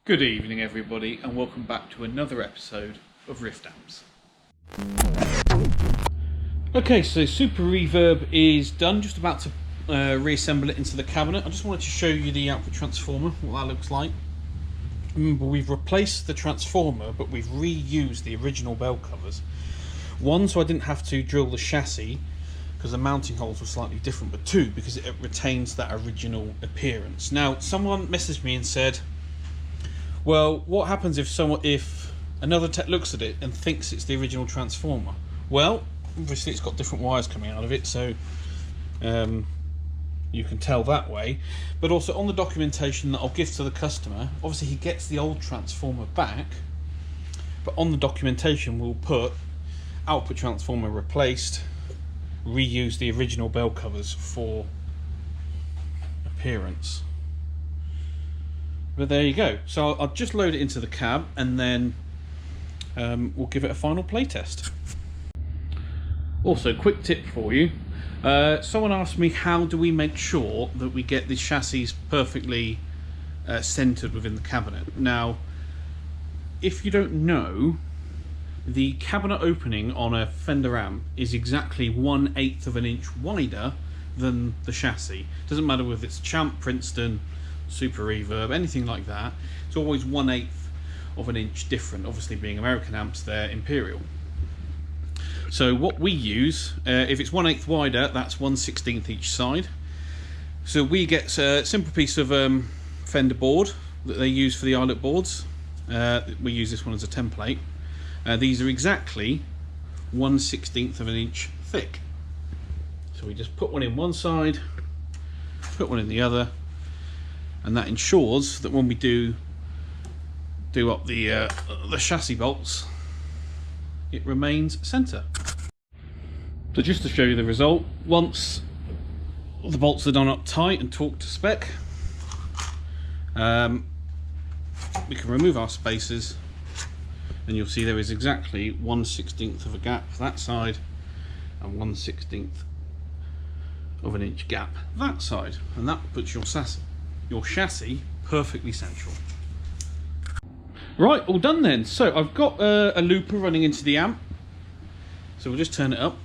Good evening everybody and welcome back to another episode of Rift Amps. Okay, so Super Reverb is done, just about to reassemble it into the cabinet. I just wanted to show you the output transformer, what that looks like. Remember, we've replaced the transformer but we've reused the original bell covers. One, so I didn't have to drill the chassis because the mounting holes were slightly different, but two, because it retains that original appearance. Now, someone messaged me and said, well, what happens if another tech looks at it and thinks it's the original transformer? Well, obviously it's got different wires coming out of it, so you can tell that way. But also on the documentation that I'll give to the customer, obviously he gets the old transformer back, but on the documentation we'll put output transformer replaced, reuse the original bell covers for appearance. But there you go. So I'll just load it into the cab and then we'll give it a final play test. Also, quick tip for you. Someone asked me, how do we make sure that we get the chassis perfectly centered within the cabinet? Now, if you don't know, the cabinet opening on a Fender amp is exactly 1/8 of an inch wider than the chassis. Doesn't matter whether it's Champ, Princeton, Super Reverb, anything like that. It's always 1/8 of an inch different. Obviously, being American amps, they're imperial. So what we use, if it's 1/8 wider, that's 1/16 each side. So we get a simple piece of Fender board that they use for the eyelet boards. We use this one as a template. These are exactly 1/16 of an inch thick. So we just put one in one side, put one in the other, and that ensures that when we do up the chassis bolts, it remains centre. So just to show you the result, once the bolts are done up tight and torqued to spec, we can remove our spacers and you'll see there is exactly 1/16 of a gap that side and 1/16 of an inch gap that side, and that puts your chassis perfectly central. Right, all done then. So I've got a looper running into the amp, so we'll just turn it up.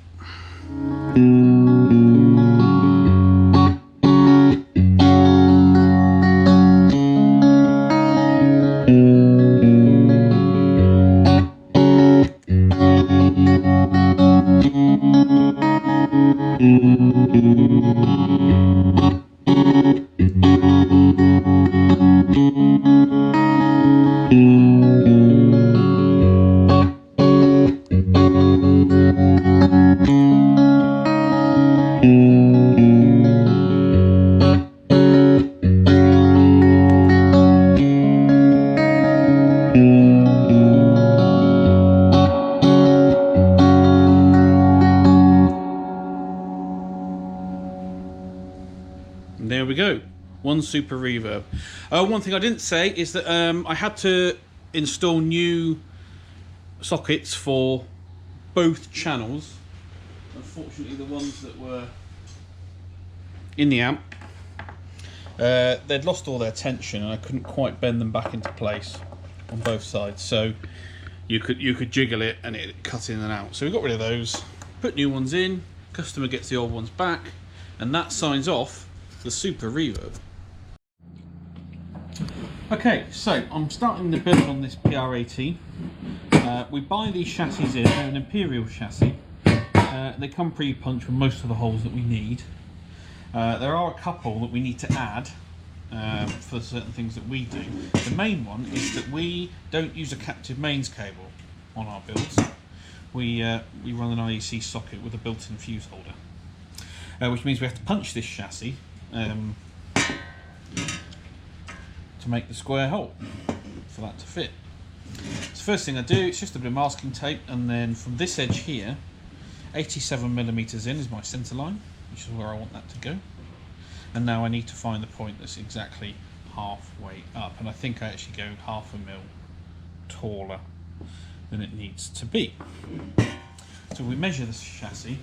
There we go, one Super Reverb. One thing I didn't say is that I had to install new sockets for both channels. Unfortunately, the ones that were in the amp, they'd lost all their tension and I couldn't quite bend them back into place on both sides. So you could jiggle it and it cut in and out. So we got rid of those, put new ones in, customer gets the old ones back, and that signs off the Super Reverb. Okay, so I'm starting the build on this PR18. We buy these chassis in, they're an imperial chassis. They come pre-punched with most of the holes that we need. There are a couple that we need to add for certain things that we do. The main one is that we don't use a captive mains cable on our builds. We run an IEC socket with a built-in fuse holder, which means we have to punch this chassis to make the square hole for that to fit. So first thing I do, it's just a bit of masking tape, and then from this edge here, 87mm in is my centre line, which is where I want that to go. And now I need to find the point that's exactly halfway up, and I think I actually go 1/2 mm taller than it needs to be. So we measure this chassis.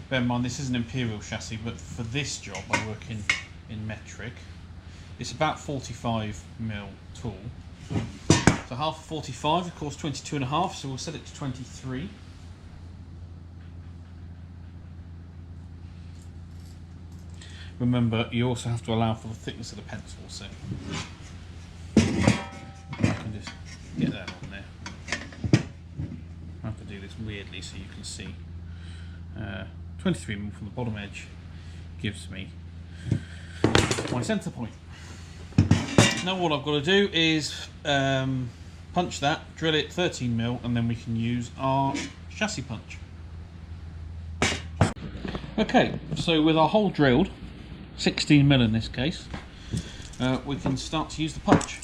Bear in mind this is an imperial chassis, but for this job I work in metric. It's about 45mm tall. So half of 45, of course, 22.5. So we'll set it to 23. Remember, you also have to allow for the thickness of the pencil, so I can just get that on there. I have to do this weirdly so you can see. 23mm from the bottom edge gives me my centre point. Now all I've got to do is punch that, drill it 13mm, and then we can use our chassis punch. Okay, so with our hole drilled, 16mm in this case, we can start to use the punch.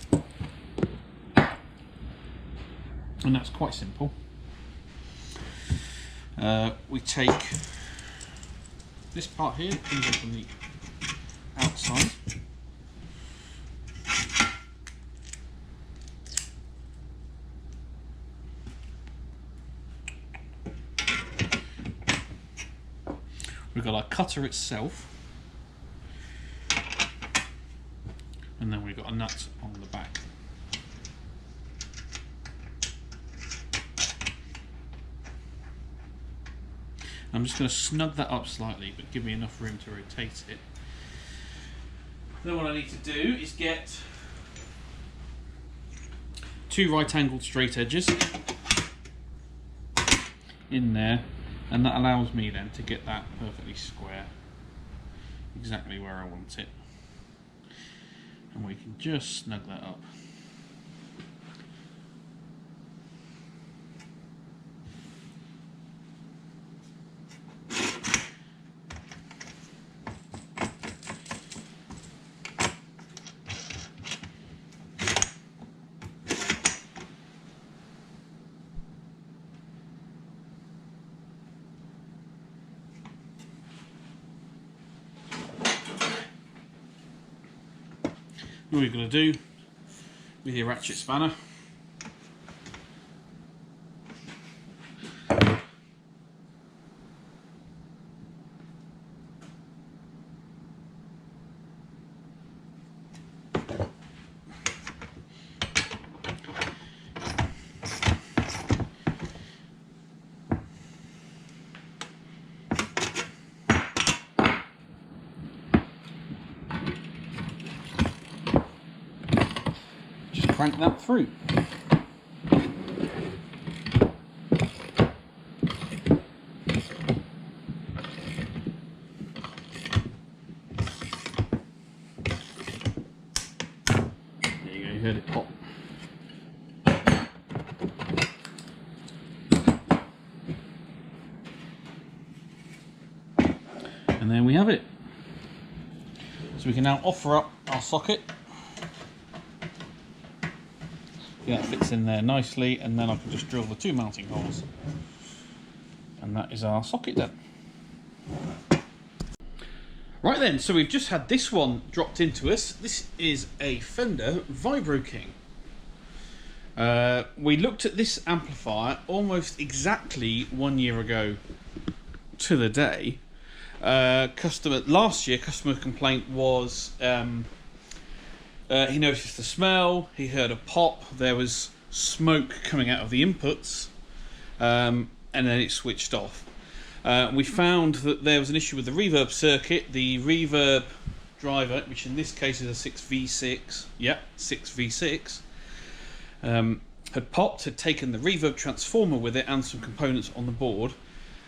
And that's quite simple. We take this part here, comes in from the outside. We've got our cutter itself. And then we've got a nut on the back. I'm just going to snug that up slightly, but give me enough room to rotate it. Then what I need to do is get 2 right-angled straight edges in there, and that allows me then to get that perfectly square, exactly where I want it. And we can just snug that up. What we're going to do with your ratchet spanner, crank that through. There you go, you heard it pop. And there we have it. So we can now offer up our socket. That fits in there nicely, and then I can just drill the 2 mounting holes, and that is our socket done. Right then, so we've just had this one dropped into us. This is a Fender Vibro King. We looked at this amplifier almost exactly 1 year ago to the day. Last year, customer complaint was he noticed the smell, he heard a pop, there was smoke coming out of the inputs, and then it switched off. We found that there was an issue with the reverb circuit. The reverb driver, which in this case is a 6V6, yeah, 6V6, had popped, had taken the reverb transformer with it and some components on the board.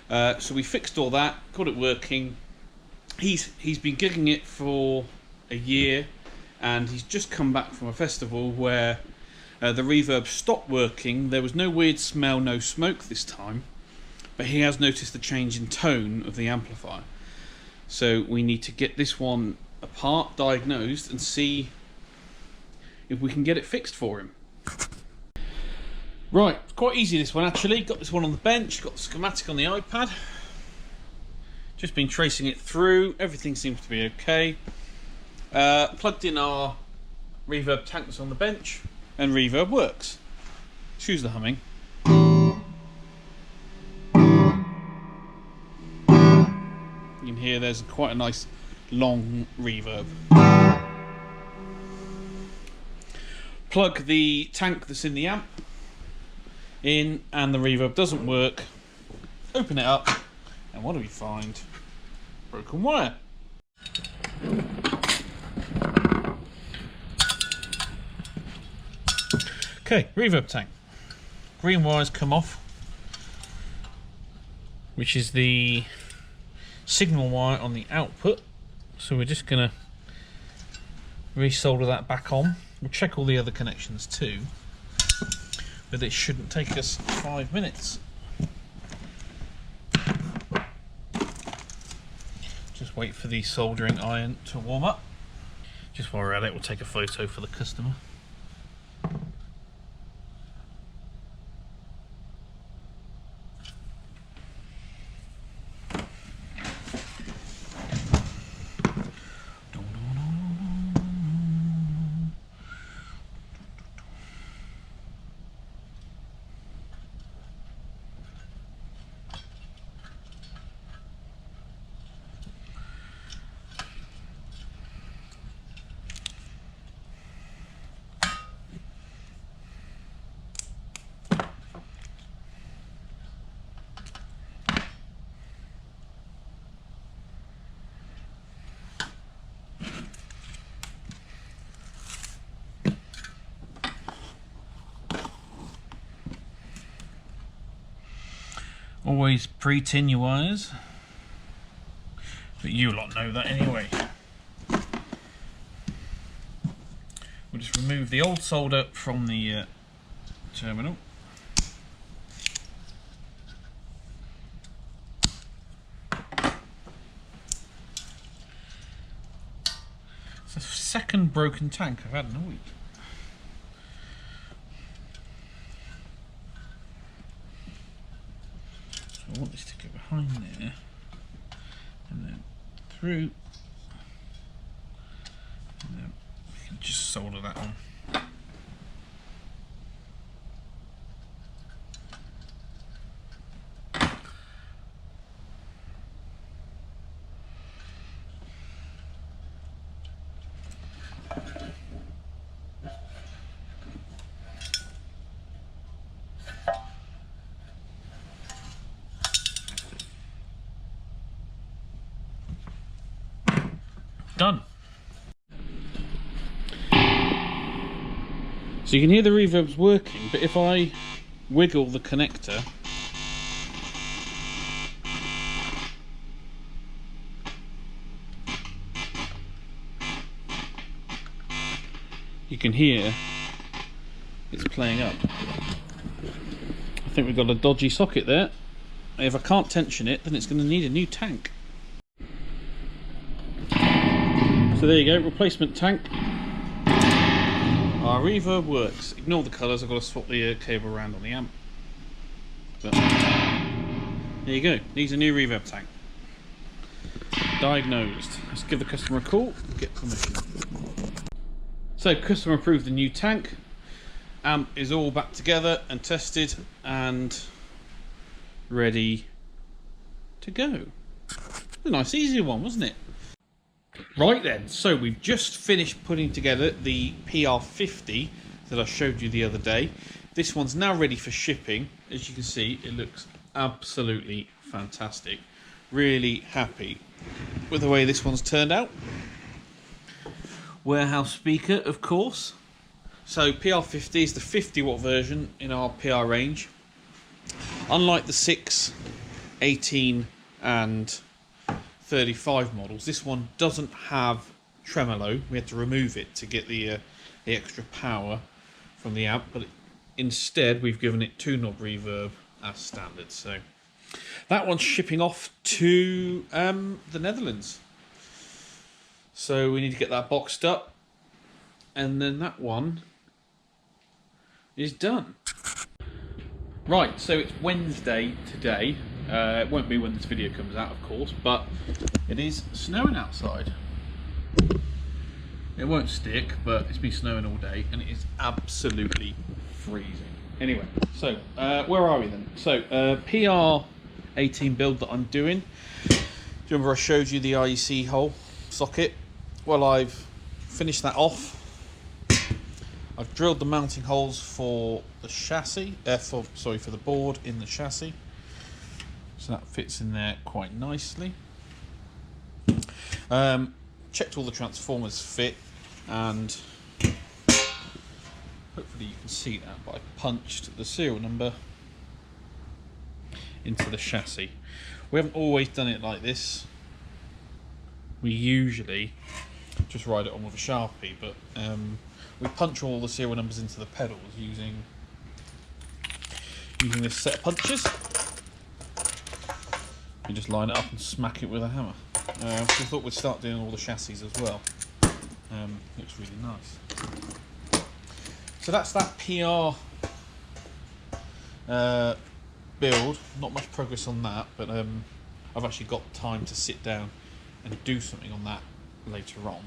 So we fixed all that, got it working. He's been gigging it for a year, and he's just come back from a festival where the reverb stopped working. There was no weird smell, no smoke this time, but he has noticed the change in tone of the amplifier. So we need to get this one apart, diagnosed, and see if we can get it fixed for him. Right, it's quite easy this one actually. Got this one on the bench, got the schematic on the iPad. Just been tracing it through, everything seems to be okay. Plugged in our reverb tanks on the bench, and reverb works. Choose the humming. You can hear there's quite a nice long reverb. plug the tank that's in the amp in, and the reverb doesn't work. Open it up, and what do we find? Broken wire. Okay, reverb tank. Green wires come off, which is the signal wire on the output. So we're just going to resolder that back on. We'll check all the other connections too, but it shouldn't take us 5 minutes. Just wait for the soldering iron to warm up. Just while we're at it, we'll take a photo for the customer. Always pre-tin your wires, but you lot know that anyway. We'll just remove the old solder from the terminal. It's the second broken tank I've had in a week. I want this to go behind there, and then through, and then we can just solder that on. Done. So you can hear the reverb's working, but if I wiggle the connector, you can hear it's playing up. I think we've got a dodgy socket there. If I can't tension it, then it's going to need a new tank. So there you go, replacement tank. Our reverb works. Ignore the colours, I've got to swap the cable around on the amp. But there you go, needs a new reverb tank. Diagnosed. Let's give the customer a call and get permission. So customer approved the new tank. Amp is all back together and tested and ready to go. A nice easy one, wasn't it? Right then, so we've just finished putting together the PR50 that I showed you the other day. This one's now ready for shipping. As you can see, it looks absolutely fantastic. Really happy with the way this one's turned out. Warehouse speaker, of course. So PR50 is the 50 watt version in our PR range. Unlike the 6, 18 and 35 models, this one doesn't have tremolo. We had to remove it to get the extra power from the amp, but instead we've given it 2-knob reverb as standard. So that one's shipping off to the Netherlands. So we need to get that boxed up, and then that one is done. Right, so it's Wednesday today. It won't be when this video comes out, of course, but it is snowing outside. It won't stick, but it's been snowing all day, and it is absolutely freezing. Anyway, so where are we then? So PR18 build that I'm doing. Do you remember I showed you the REC hole socket? Well, I've finished that off. I've drilled the mounting holes for the chassis, for the board in the chassis, so that fits in there quite nicely. Checked all the transformers fit, and hopefully you can see that, but I punched the serial number into the chassis. We haven't always done it like this. We usually just ride it on with a Sharpie, but we punch all the serial numbers into the pedals using this set of punches. You just line it up and smack it with a hammer. So we thought we'd start doing all the chassis as well. Looks really nice. So that's that PR build. Not much progress on that, but I've actually got time to sit down and do something on that later on.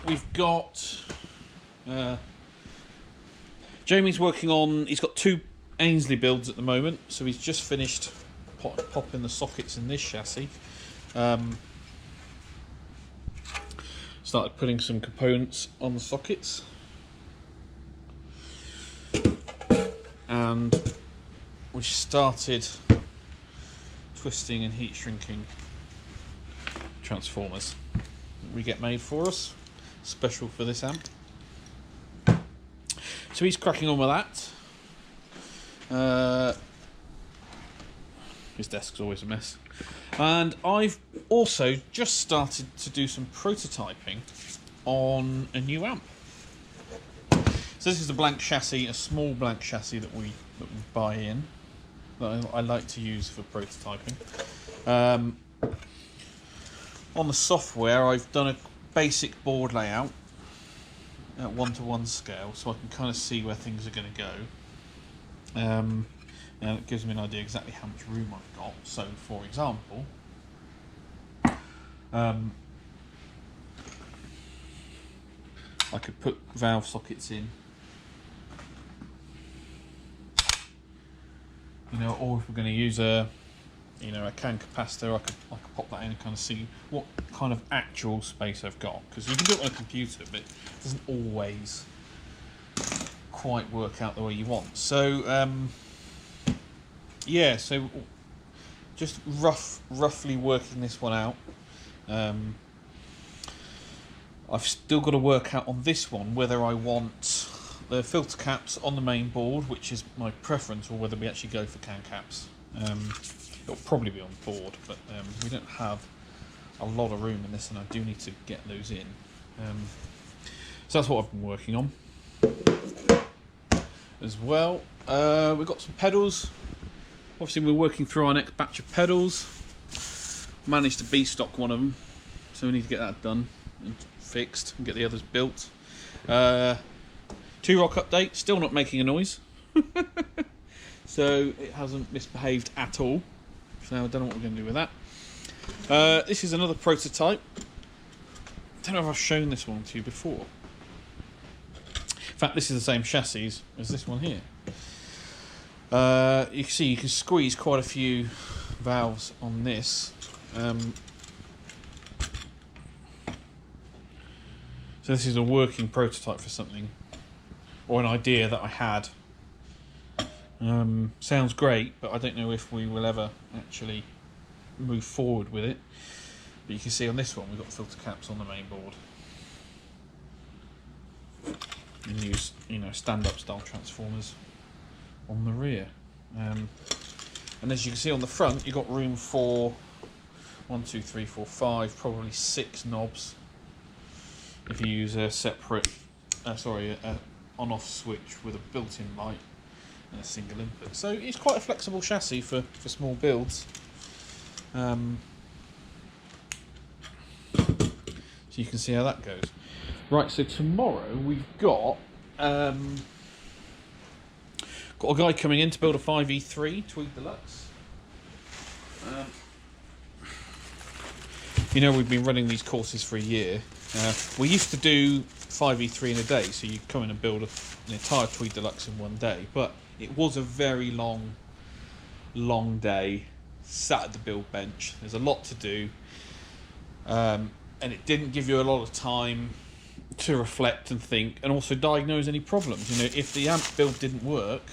We've got Jamie's working on, he's got 2 Ainsley builds at the moment, so he's just finished popping the sockets in this chassis. Started putting some components on the sockets, and we started twisting and heat shrinking transformers we get made for us, special for this amp. So he's cracking on with that. His desk's always a mess. And I've also just started to do some prototyping on a new amp. So this is a blank chassis, a small blank chassis that we buy in, that I like to use for prototyping. On the software, I've done a basic board layout at 1:1 scale, so I can kind of see where things are going to go. And it gives me an idea exactly how much room I've got. So, for example, I could put valve sockets in, or if we're going to use a CAN capacitor, I could pop that in and kind of see what kind of actual space I've got, because you can do it on a computer, but it doesn't always quite work out the way you want. So yeah, so just roughly working this one out. I've still got to work out on this one whether I want the filter caps on the main board, which is my preference, or whether we actually go for CAN caps. It'll probably be on board, but we don't have a lot of room in this, and I do need to get those in. So that's what I've been working on as well. We've got some pedals. Obviously we're working through our next batch of pedals. Managed to B-stock one of them, so we need to get that done and fixed and get the others built. 2-rock update, still not making a noise. So it hasn't misbehaved at all. So I don't know what we're going to do with that. This is another prototype. I don't know if I've shown this one to you before. In fact, this is the same chassis as this one here. You can see you can squeeze quite a few valves on this. So this is a working prototype for something, or an idea that I had. Sounds great, but I don't know if we will ever actually move forward with it. But you can see on this one we've got filter caps on the main board, and use stand-up style transformers on the rear. And as you can see on the front, you've got room for 1, 2, 3, 4, 5, probably 6 knobs if you use a separate, on-off switch with a built-in light and a single input. So it's quite a flexible chassis for small builds. So you can see how that goes. Right, so tomorrow we've got a guy coming in to build a 5E3 Tweed Deluxe. We've been running these courses for a year. We used to do 5E3 in a day, so you come in and build an entire Tweed Deluxe in one day, but it was a very long day, sat at the build bench. There's a lot to do, and it didn't give you a lot of time. to reflect and think, and also diagnose any problems. You know, if the amp build didn't work,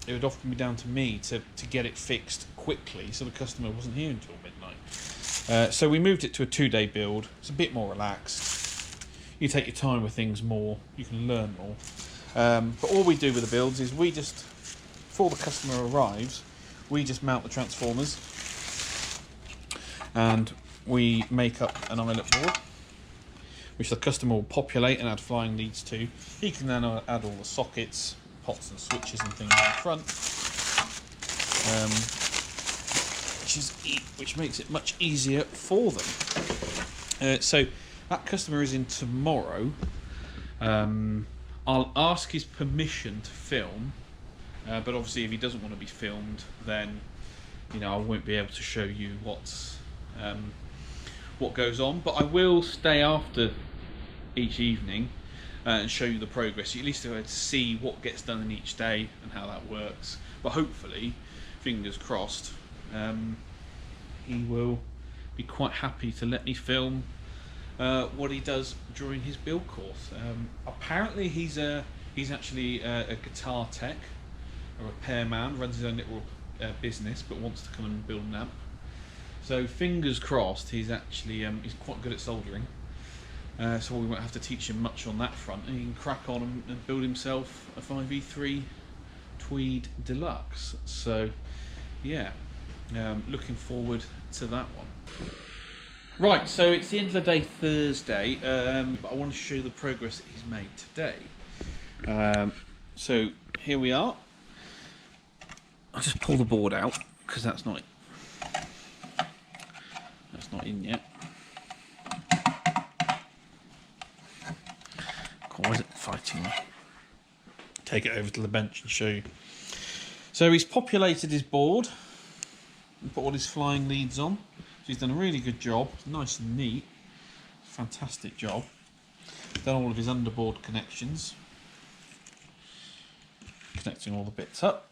it would often be down to me to get it fixed quickly, so the customer wasn't here until midnight. So we moved it to a 2-day build. It's a bit more relaxed. You take your time with things more. You can learn more. But all we do with the builds is we just, before the customer arrives, we just mount the transformers and we make up an eyelet board, which the customer will populate and add flying leads to. He can then add all the sockets, pots and switches and things in front, which makes it much easier for them. So that customer is in tomorrow. I'll ask his permission to film, but obviously if he doesn't want to be filmed, then I won't be able to show you what goes on. But I will stay after each evening and show you the progress. You at least have to see what gets done in each day and how that works. But hopefully, fingers crossed, he will be quite happy to let me film what he does during his build course. Apparently he's actually a guitar tech, a repairman, runs his own little business, but wants to come and build an amp. So fingers crossed, he's actually he's quite good at soldering. So we won't have to teach him much on that front, and he can crack on and build himself a 5v3 Tweed Deluxe. So yeah, looking forward to that one. Right, so it's the end of the day, Thursday, but I want to show you the progress that he's made today. So here we are. I'll just pull the board out because that's not in yet. Why is it fighting me? Take it over to the bench and show you. So he's populated his board and put all his flying leads on. So he's done a really good job. It's nice and neat. Fantastic job. Done all of his underboard connections. Connecting all the bits up.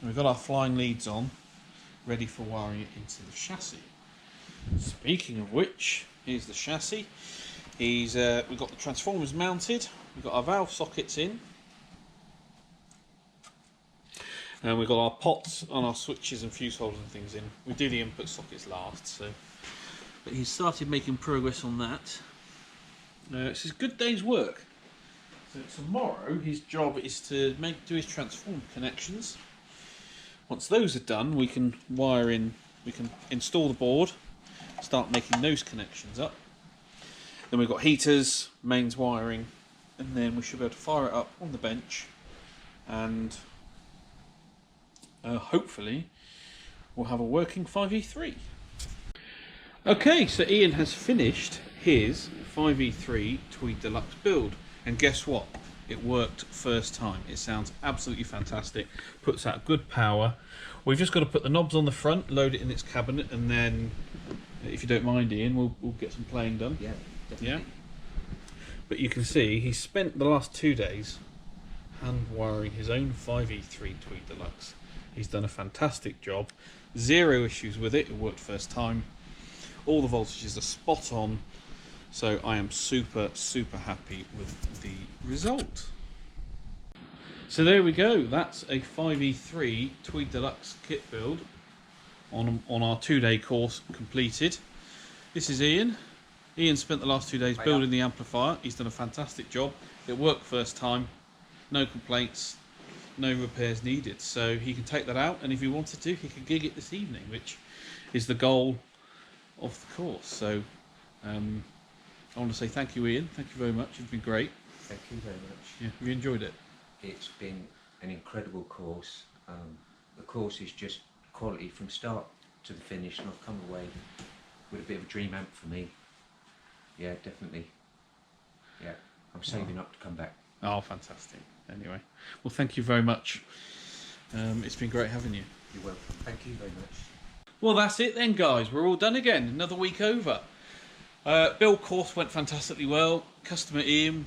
And we've got our flying leads on, ready for wiring it into the chassis. Speaking of which, here's the chassis. We've got the transformers mounted, we've got our valve sockets in, and we've got our pots on our switches and fuse holders and things in. We do the input sockets last, but he's started making progress on that. It's a good day's work. So tomorrow his job is to do his transformer connections. Once those are done, we can wire in, we can install the board, start making those connections up. Then we've got heaters, mains wiring, and then we should be able to fire it up on the bench, and hopefully we'll have a working 5e3. Okay, so Ian has finished his 5e3 Tweed Deluxe build, and guess what? It worked first time. It sounds absolutely fantastic, puts out good power. We've just got to put the knobs on the front, load it in its cabinet, and then, if you don't mind, Ian, we'll get some playing done. Yeah. Definitely. Yeah, but you can see he's spent the last 2 days hand wiring his own 5e3 Tweed Deluxe. He's done a fantastic job, 0 issues with it. It worked first time. All the voltages are spot on, so I am super happy with the result. So there we go, that's a 5e3 Tweed Deluxe kit build on our 2-day course completed. This is Ian. Ian spent the last 2 days building the amplifier. He's done a fantastic job. It worked first time, no complaints, no repairs needed. So he can take that out, and if he wanted to, he could gig it this evening, which is the goal of the course. So I want to say thank you, Ian. Thank you very much. It's been great. Thank you very much. Yeah, have you enjoyed it? It's been an incredible course. The course is just quality from start to the finish, and I've come away with a bit of a dream amp for me. Yeah, definitely. Yeah, I'm saving up to come back. Oh, fantastic. Anyway, well, thank you very much. It's been great having you. You're welcome. Thank you very much. Well, that's it then, guys. We're all done again. Another week over. Build course went fantastically well. Customer Ian,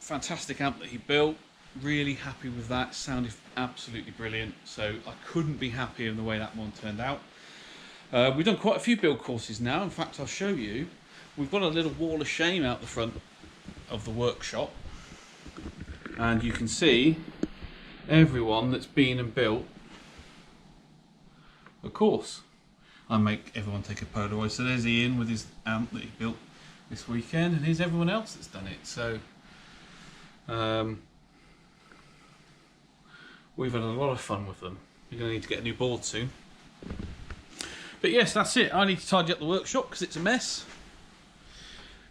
fantastic amp that he built. Really happy with that. Sounded absolutely brilliant. So I couldn't be happier in the way that one turned out. We've done quite a few build courses now. In fact, I'll show you. We've got a little wall of shame out the front of the workshop, and you can see everyone that's been and built a course. I make everyone take a Polaroid. So there's Ian with his amp that he built this weekend, and here's everyone else that's done it. So we've had a lot of fun with them. You're going to need to get a new board soon. But yes, that's it. I need to tidy up the workshop because it's a mess.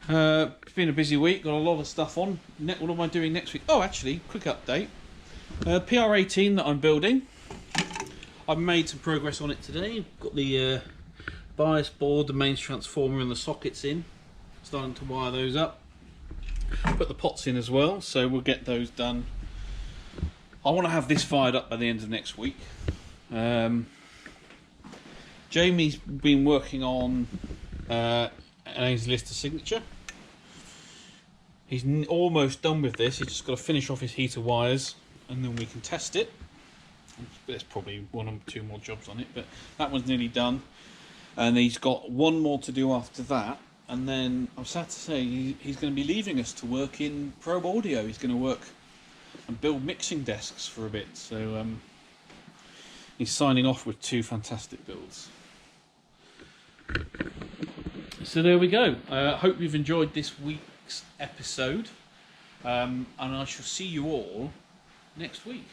It's been a busy week, got a lot of stuff on. What am I doing next week? Oh, actually, quick update. PR18 that I'm building. I've made some progress on it today. Got the bias board, the mains transformer and the sockets in. Starting to wire those up. Put the pots in as well, so we'll get those done. I want to have this fired up by the end of next week. Jamie's been working on an Ainsley Lister signature. He's almost done with this. He's just got to finish off his heater wires and then we can test it. There's probably one or two more jobs on it, but that one's nearly done. And he's got one more to do after that. And then I'm sad to say he's going to be leaving us to work in Probe Audio. He's going to work and build mixing desks for a bit. So he's signing off with 2 fantastic builds. So there we go. Hope you've enjoyed this week's episode, and I shall see you all next week.